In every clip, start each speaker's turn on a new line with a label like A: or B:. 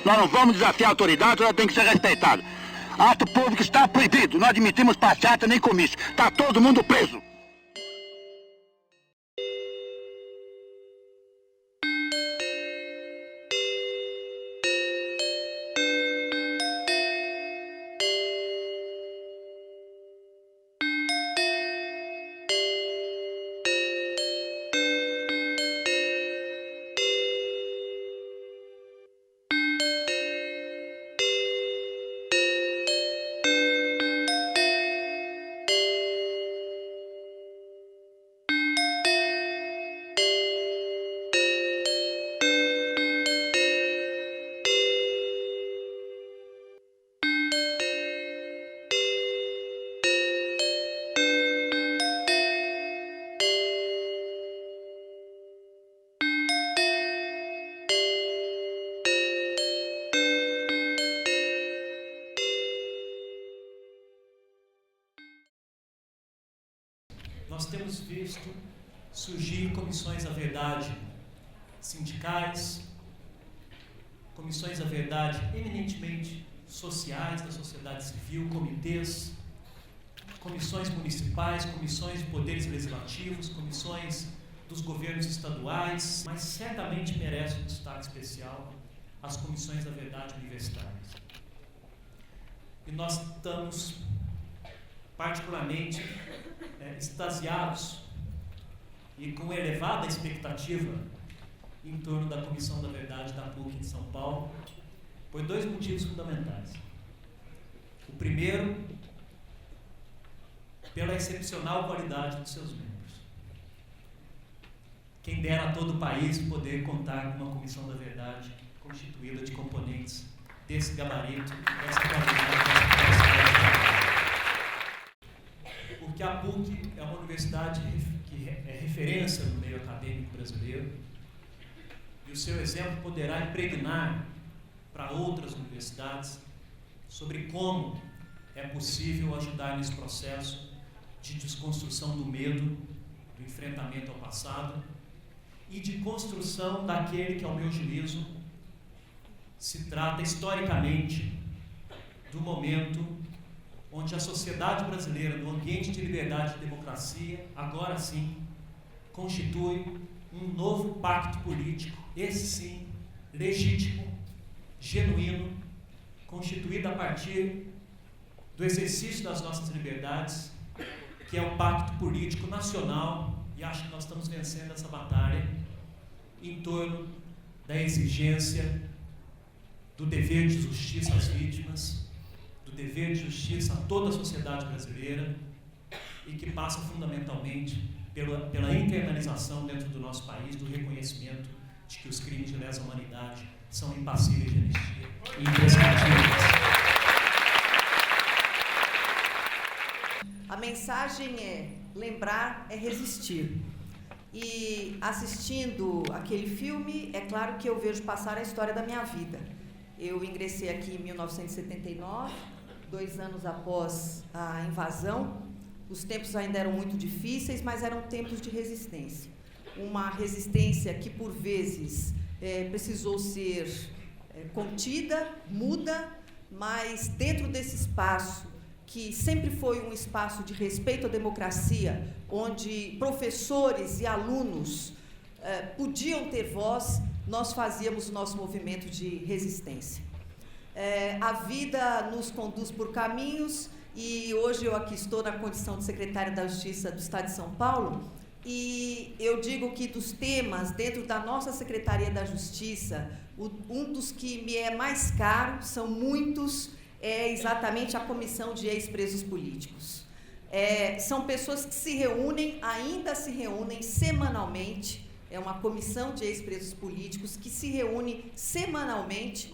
A: Nós não vamos desafiar a autoridade, ela tem que ser respeitada. Ato público está proibido, não admitimos passeata nem comício. Está todo mundo preso.
B: Nós temos visto surgir comissões da verdade sindicais, comissões da verdade eminentemente sociais da sociedade civil, comitês, comissões municipais, comissões de poderes legislativos, comissões dos governos estaduais, mas certamente merece um destaque especial as comissões da verdade universitárias. E nós estamos particularmente extasiados e com elevada expectativa em torno da Comissão da Verdade da PUC de São Paulo, por dois motivos fundamentais. O primeiro, pela excepcional qualidade dos seus membros. Quem dera a todo o país poder contar com uma Comissão da Verdade constituída de componentes desse gabarito, dessa qualidade, porque a PUC é uma universidade que é referência no meio acadêmico brasileiro e o seu exemplo poderá impregnar para outras universidades sobre como é possível ajudar nesse processo de desconstrução do medo, do enfrentamento ao passado e de construção daquele que, ao meu juízo, se trata historicamente do momento onde a sociedade brasileira, no ambiente de liberdade e democracia, agora sim, constitui um novo pacto político, esse sim, legítimo, genuíno, constituído a partir do exercício das nossas liberdades, que é o pacto político nacional, e acho que nós estamos vencendo essa batalha, em torno da exigência do dever de justiça às vítimas, do dever de justiça a toda a sociedade brasileira e que passa fundamentalmente pela internalização dentro do nosso país do reconhecimento de que os crimes de lesa humanidade são impassíveis de anistia e imprescritíveis.
C: A mensagem é: lembrar é resistir. E assistindo aquele filme, é claro que eu vejo passar a história da minha vida. Eu ingressei aqui em 1979, 2 anos após a invasão. Os tempos ainda eram muito difíceis, mas eram tempos de resistência. Uma resistência que, por vezes, precisou ser contida, muda, mas dentro desse espaço, que sempre foi um espaço de respeito à democracia, onde professores e alunos podiam ter voz, nós fazíamos o nosso movimento de resistência. A vida nos conduz por caminhos e hoje eu aqui estou na condição de secretária da Justiça do Estado de São Paulo e eu digo que dos temas dentro da nossa Secretaria da Justiça, um dos que me é mais caro, são muitos, é exatamente a Comissão de Ex-Presos Políticos. São pessoas que se reúnem, ainda se reúnem semanalmente, é uma comissão de ex-presos políticos que se reúne semanalmente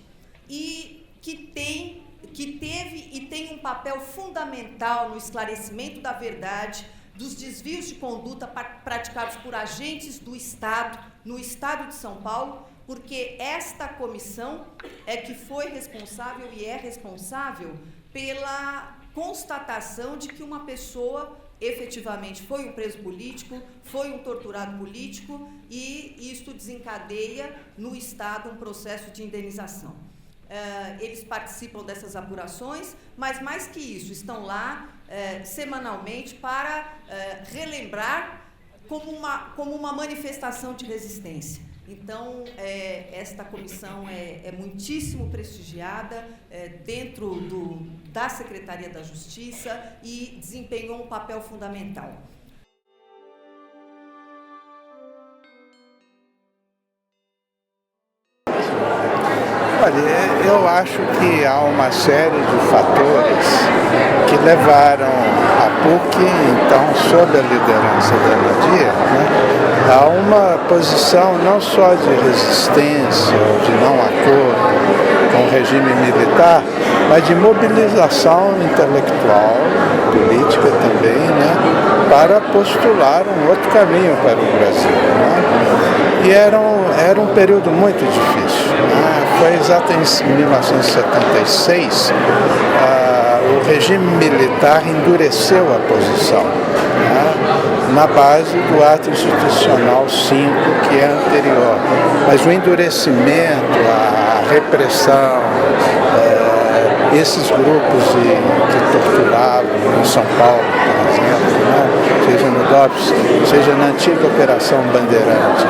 C: e que teve e tem um papel fundamental no esclarecimento da verdade, dos desvios de conduta praticados por agentes do Estado, no Estado de São Paulo, porque esta comissão é que foi responsável e é responsável pela constatação de que uma pessoa efetivamente foi um preso político, foi um torturado político e isto desencadeia no Estado um processo de indenização. eles participam dessas apurações, mas mais que isso, estão lá semanalmente para relembrar como uma manifestação de resistência. Então, esta comissão é muitíssimo prestigiada dentro da Secretaria da Justiça e desempenhou um papel fundamental.
D: Olha, eu acho que há uma série de fatores que levaram a PUC, então, sob a liderança da Nadir, a uma posição não só de resistência ou de não acordo com o regime militar, mas de mobilização intelectual, política também, para postular um outro caminho para o Brasil. E era um período muito difícil. Foi exatamente em 1976, o regime militar endureceu a posição, na base do ato institucional 5, que é anterior. Mas o endurecimento, a repressão, esses grupos que torturavam em São Paulo, por exemplo, seja no DOPS, seja na antiga Operação Bandeirantes,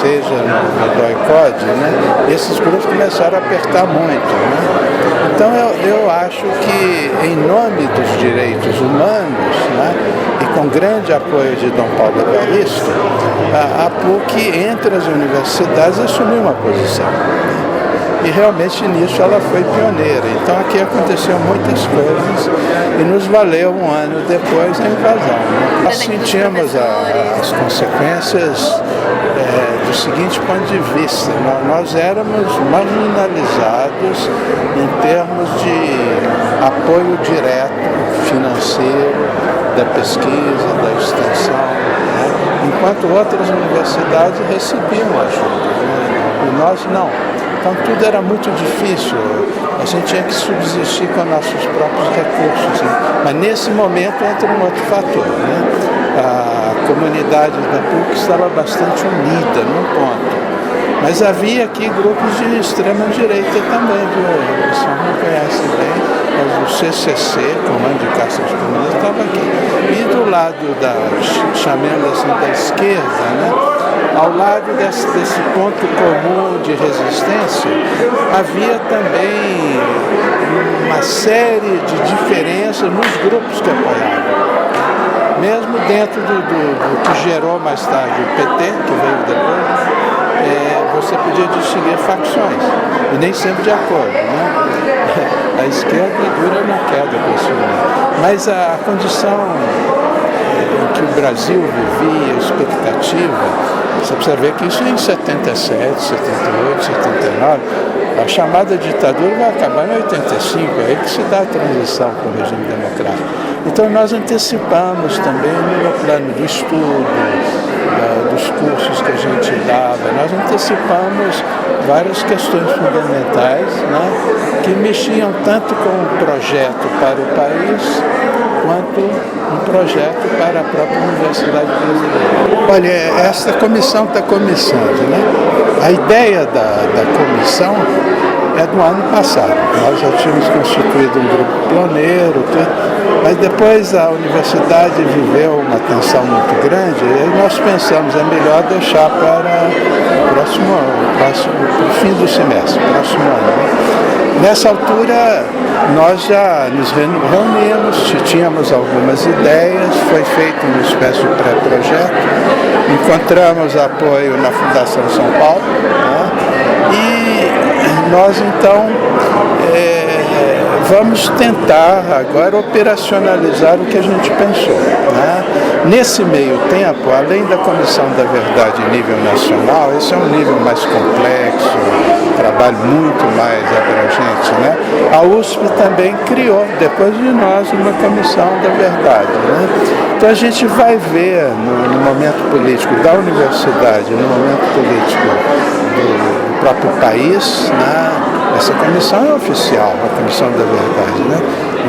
D: seja no DOI-CODE, esses grupos começaram a apertar muito. Então eu acho que, em nome dos direitos humanos, e com grande apoio de Dom Paulo Evaristo, a PUC, entre as universidades, assumiu uma posição. E realmente nisso ela foi pioneira. Então aqui aconteceu muitas coisas e nos valeu um ano depois a invasão. Nós sentimos as consequências do seguinte ponto de vista: nós éramos marginalizados em termos de apoio direto financeiro da pesquisa, da extensão, enquanto outras universidades recebiam ajuda, e nós não. Então tudo era muito difícil, a gente tinha que subsistir com nossos próprios recursos. Mas nesse momento entra um outro fator. A comunidade da PUC estava bastante unida num ponto. Mas havia aqui grupos de extrema-direita também, viu? O pessoal não conhece bem, mas o CCC, Comando de Caça aos Comunistas, estava aqui. E do lado chamando assim, da esquerda, ao lado desse ponto comum de resistência, havia também uma série de diferenças nos grupos que apoiavam. Mesmo dentro do que gerou mais tarde o PT, que veio depois, você podia distinguir facções, e nem sempre de acordo. A esquerda dura na queda com esse momento. Mas a condição em que o Brasil vivia, a expectativa, você precisa ver que isso é em 77, 78, 79, a chamada ditadura vai acabar em 85, é aí que se dá a transição para o regime democrático. Então nós antecipamos também no plano do estudo, dos cursos que a gente dava, nós antecipamos várias questões fundamentais, que mexiam tanto com o projeto para o país, quanto um projeto para a própria Universidade Brasileira. Olha, essa comissão está começando, A ideia da comissão é do ano passado. Nós já tínhamos constituído um grupo pioneiro, mas depois a universidade viveu uma tensão muito grande e aí nós pensamos, é melhor deixar para o fim do semestre, próximo ano. Nessa altura, nós já nos reunimos, tínhamos algumas ideias, foi feito uma espécie de pré-projeto, encontramos apoio na Fundação São Paulo, e nós então vamos tentar agora operacionalizar o que a gente pensou. Nesse meio tempo, além da Comissão da Verdade em nível nacional, esse é um nível mais complexo, trabalho muito mais abrangente, A USP também criou, depois de nós, uma Comissão da Verdade. Então a gente vai ver no momento político da universidade, no momento político do próprio país, essa comissão é oficial, a Comissão da Verdade,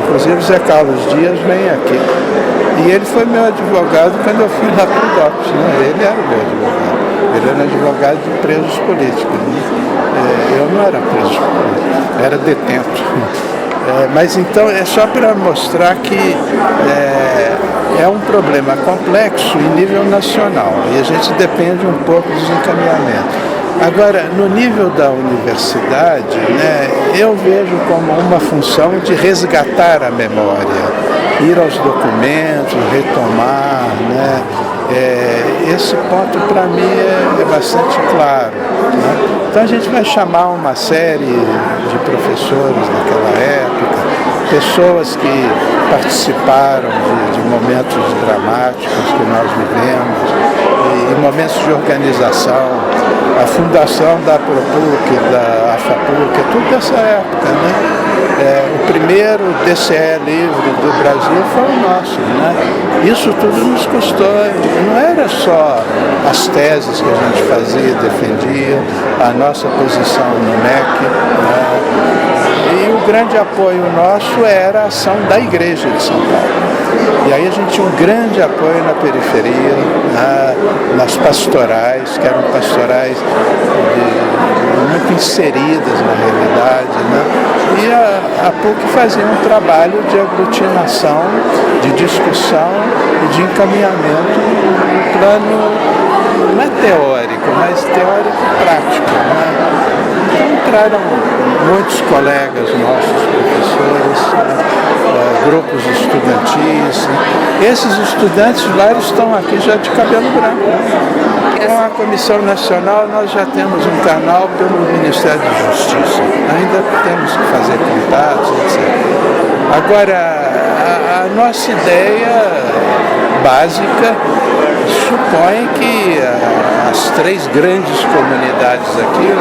D: Inclusive o Zé Carlos Dias vem aqui. E ele foi meu advogado quando eu fui lá para o DOPS, Ele era o meu advogado. Ele era advogado de presos políticos, Eu não era preso, era detento. Mas então é só para mostrar que é um problema complexo em nível nacional e a gente depende um pouco dos encaminhamentos. Agora, no nível da universidade, né, eu vejo como uma função de resgatar a memória, ir aos documentos, retomar, né? Esse ponto para mim é bastante claro, né? Então a gente vai chamar uma série de professores daquela época, pessoas que participaram de momentos dramáticos que nós vivemos, e momentos de organização, a fundação da ProPuc, da AFAPUC, tudo dessa época, né? O primeiro DCE livre do Brasil foi o nosso, né? Isso tudo nos custou, não era só as teses que a gente fazia, defendia, a nossa posição no MEC, né? E o grande apoio nosso era a ação da Igreja de São Paulo. E aí a gente tinha um grande apoio na periferia, nas pastorais, que eram pastorais muito inseridas na realidade, né? E a PUC fazia um trabalho de aglutinação, de discussão e de encaminhamento no plano, não é teórico, mas teórico-prático, né? Então entraram muitos colegas nossos, professores, grupos estudantis. Esses estudantes, vários estão aqui já de cabelo branco. Com a Comissão Nacional, nós já temos um canal pelo Ministério da Justiça. Ainda temos que fazer contatos, etc. Agora, a nossa ideia básica supõe que as três grandes comunidades aqui,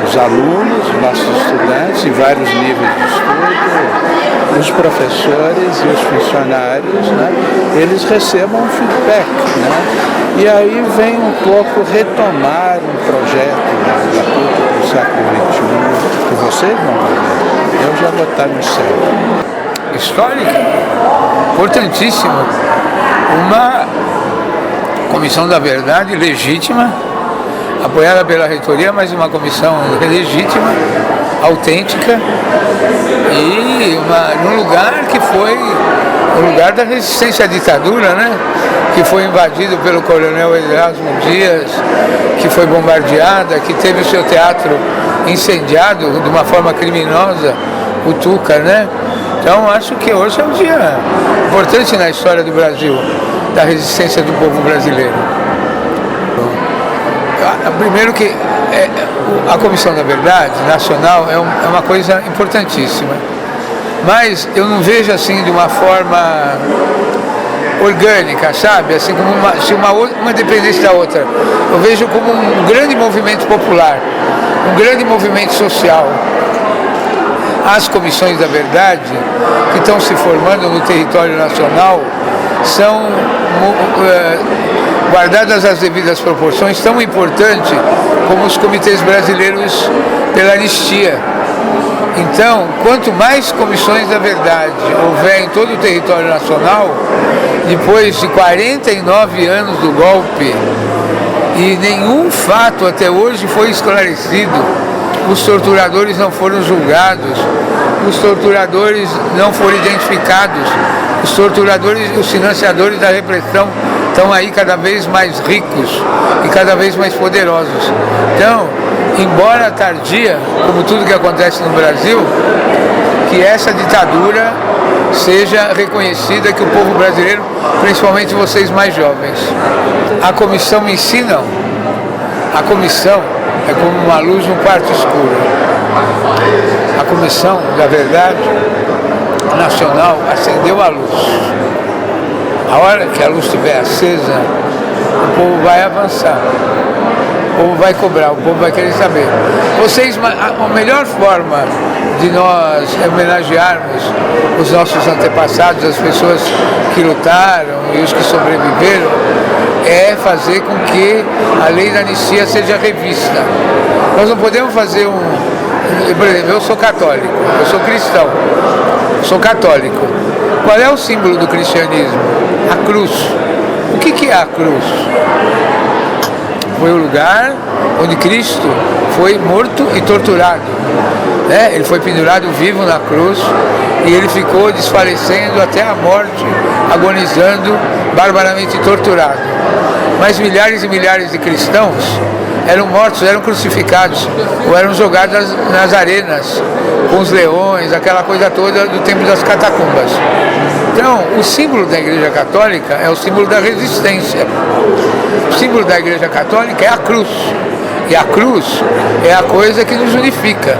D: os alunos, os nossos estudantes em vários níveis de estudo, os professores e os funcionários, né, eles recebam um feedback, né? E aí vem um pouco retomar um projeto da PUC do século XXI, que vocês vão ver. Eu já vou estar no céu.
E: Histórica, importantíssima. Uma comissão da verdade legítima, apoiada pela reitoria, mas uma comissão legítima, autêntica e num lugar que foi o lugar da resistência à ditadura, né? Que foi invadido pelo coronel Erasmo Dias, que foi bombardeada, que teve o seu teatro incendiado de uma forma criminosa, o Tuca, né? Então acho que hoje é um dia importante na história do Brasil, da resistência do povo brasileiro. Primeiro que a Comissão da Verdade Nacional é uma coisa importantíssima, mas eu não vejo assim de uma forma orgânica, sabe? Assim como uma dependência da outra. Eu vejo como um grande movimento popular, um grande movimento social. As comissões da verdade que estão se formando no território nacional são, guardadas as devidas proporções, tão importante como os comitês brasileiros pela anistia. Então, quanto mais comissões da verdade houver em todo o território nacional, depois de 49 anos do golpe, e nenhum fato até hoje foi esclarecido, os torturadores não foram julgados, os torturadores não foram identificados, os torturadores e os financiadores da repressão estão aí cada vez mais ricos e cada vez mais poderosos. Então, embora tardia, como tudo que acontece no Brasil, que essa ditadura seja reconhecida, que o povo brasileiro, principalmente vocês mais jovens. A comissão em si não. A comissão é como uma luz num quarto escuro. A Comissão da Verdade Nacional acendeu a luz. A hora que a luz estiver acesa, o povo vai avançar. O povo vai cobrar, o povo vai querer saber. A melhor forma de nós homenagearmos os nossos antepassados, as pessoas que lutaram e os que sobreviveram, é fazer com que a lei da anistia seja revista. Nós não podemos fazer por exemplo, eu sou católico, eu sou cristão, sou católico. Qual é o símbolo do cristianismo? A cruz. O que é a cruz? Foi o lugar onde Cristo foi morto e torturado. Ele foi pendurado vivo na cruz e ele ficou desfalecendo até a morte, agonizando, barbaramente torturado. Mas milhares e milhares de cristãos eram mortos, eram crucificados ou eram jogados nas arenas com os leões, aquela coisa toda do tempo das catacumbas. Então, o símbolo da Igreja Católica é o símbolo da resistência. O símbolo da Igreja Católica é a cruz. E a cruz é a coisa que nos unifica.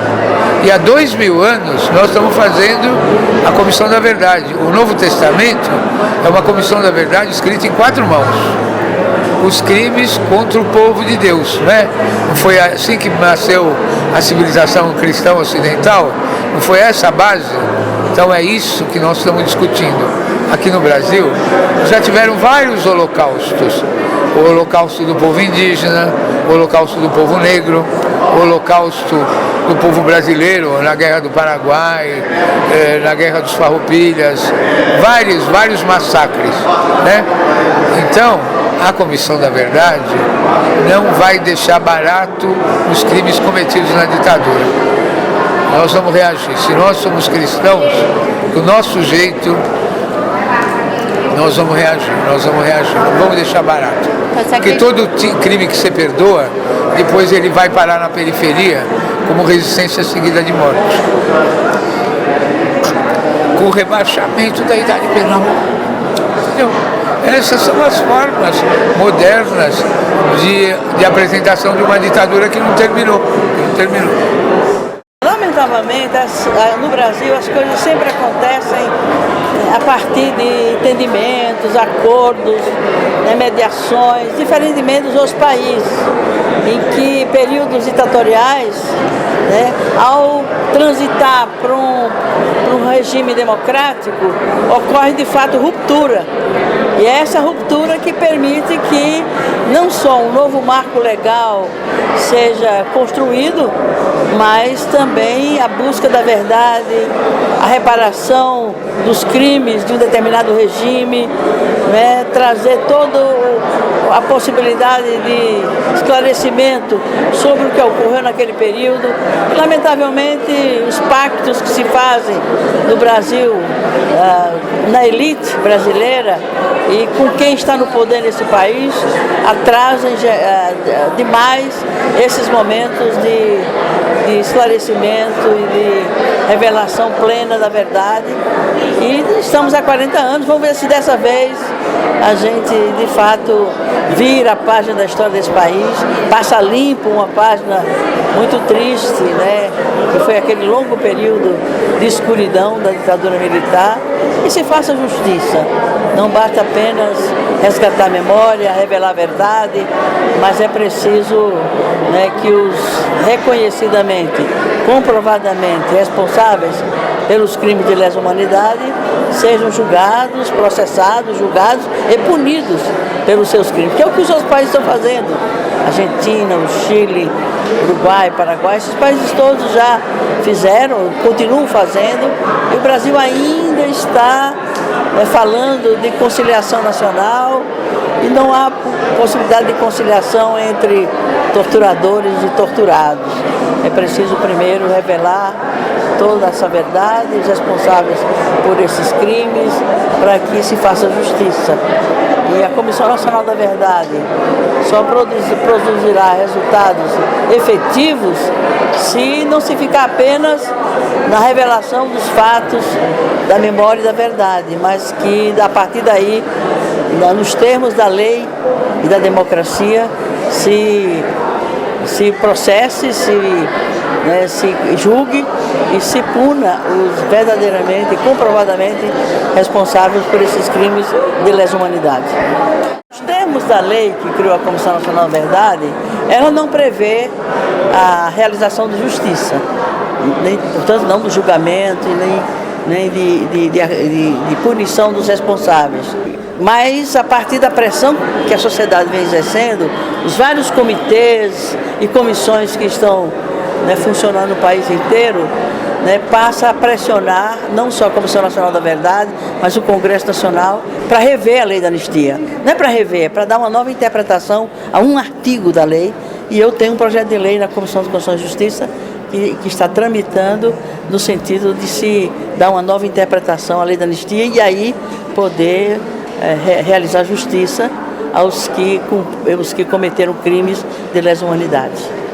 E: E há 2000 anos nós estamos fazendo a Comissão da Verdade. O Novo Testamento é uma Comissão da Verdade escrita em 4 mãos. Os crimes contra o povo de Deus, né? Não foi assim que nasceu a civilização cristã ocidental? Não foi essa a base? Então é isso que nós estamos discutindo. Aqui no Brasil, já tiveram vários holocaustos. O holocausto do povo indígena, o holocausto do povo negro, o holocausto do povo brasileiro na Guerra do Paraguai, na Guerra dos Farroupilhas, vários massacres, né? Então, a Comissão da Verdade não vai deixar barato os crimes cometidos na ditadura. Nós vamos reagir. Se nós somos cristãos, do nosso jeito, nós vamos reagir, não vamos deixar barato. Porque todo crime que você perdoa, depois ele vai parar na periferia como resistência seguida de morte. Com o rebaixamento da idade penal. Entendeu? Essas são as formas modernas de apresentação de uma ditadura que não terminou.
F: Lamentavelmente, no Brasil as coisas sempre acontecem a partir de entendimentos, acordos, mediações, diferentemente dos outros países, em que períodos ditatoriais, ao transitar para um regime democrático, ocorre de fato ruptura. E é essa ruptura que permite que não só um novo marco legal seja construído, mas também a busca da verdade, a reparação dos crimes de um determinado regime, trazer toda a possibilidade de esclarecimento sobre o que ocorreu naquele período. E, lamentavelmente, os pactos que se fazem no Brasil, na elite brasileira, e com quem está no poder nesse país, atrasam demais esses momentos de esclarecimento e de revelação plena da verdade. E estamos há 40 anos, vamos ver se dessa vez a gente de fato vira a página da história desse país, passa limpo uma página muito triste, que foi aquele longo período de escuridão da ditadura militar, e se faça justiça. Não basta apenas resgatar a memória, revelar a verdade, mas é preciso que os reconhecidamente, comprovadamente responsáveis pelos crimes de lesa humanidade sejam julgados, processados, julgados e punidos pelos seus crimes, que é o que os outros países estão fazendo. Argentina, o Chile, Uruguai, Paraguai, esses países todos já fizeram, continuam fazendo, e o Brasil ainda está falando de conciliação nacional, e não há possibilidade de conciliação entre torturadores e torturados. É preciso primeiro revelar toda essa verdade, os responsáveis por esses crimes, para que se faça justiça. E a Comissão Nacional da Verdade só produzirá resultados efetivos se não se ficar apenas na revelação dos fatos, da memória e da verdade, mas que a partir daí, nos termos da lei e da democracia, se processe, se julgue e se puna os verdadeiramente e comprovadamente responsáveis por esses crimes de lesa humanidade. Os termos da lei que criou a Comissão Nacional da Verdade, ela não prevê a realização de justiça, portanto não do julgamento, nem de punição dos responsáveis. Mas, a partir da pressão que a sociedade vem exercendo, os vários comitês e comissões que estão funcionando no país inteiro, né, passa a pressionar não só a Comissão Nacional da Verdade, mas o Congresso Nacional para rever a lei da anistia. Não é para rever, é para dar uma nova interpretação a um artigo da lei. E eu tenho um projeto de lei na Comissão de Constituição e Justiça que está tramitando no sentido de se dar uma nova interpretação à lei da anistia e aí poder realizar justiça aos que cometeram crimes de lesa humanidade.